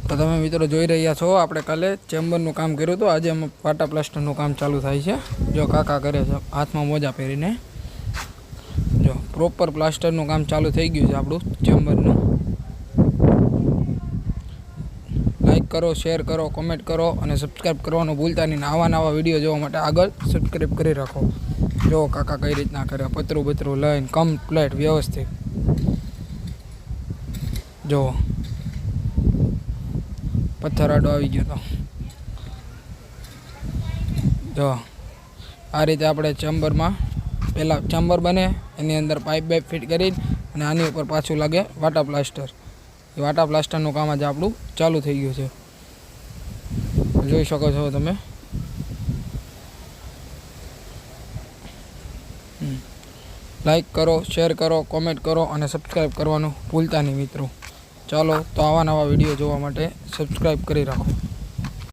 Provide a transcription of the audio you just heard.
તો તમે મિત્રો જોઈ રહ્યા છો આપણે કાલે ચેમ્બરનું કામ કર્યું હતું, આજે અમે પાટા પ્લાસ્ટરનું કામ ચાલુ થાય છે। જો કાકા કરે છે હાથમાં મોજા પહેરીને, જો પ્રોપર પ્લાસ્ટરનું કામ ચાલુ થઈ ગયું છે આપણું ચેમ્બરનું। લાઈક કરો, શેર કરો, કોમેન્ટ કરો અને સબસ્ક્રાઈબ કરવાનું ભૂલતા નહીં। આવા નવા વિડીયો જોવા માટે આગળ સબસ્ક્રાઈબ કરી રાખો। જો કાકા કઈ રીતના કરે, પતરું બતરું લઈને કમ્પ્લેટ વ્યવસ્થિત। જો પથ્થર આડો આવી ગયો તો જો આ રીતે આપણે ચેમ્બરમાં પહેલાં ચેમ્બર બને એની અંદર પાઇપ બાઇપ ફિટ કરી અને આની ઉપર પાછું લાગે વાટા પ્લાસ્ટર। એ વાટા પ્લાસ્ટરનું કામ આજે આપણું ચાલુ થઈ ગયું છે, જોઈ શકો છો તમે। લાઈક કરો, શેર કરો, કોમેન્ટ કરો અને સબસ્ક્રાઈબ કરવાનું ભૂલતા નહીં મિત્રો। ચાલો તો આવા નવા વિડીયો જોવા માટે સબસ્ક્રાઈબ કરી રાખો।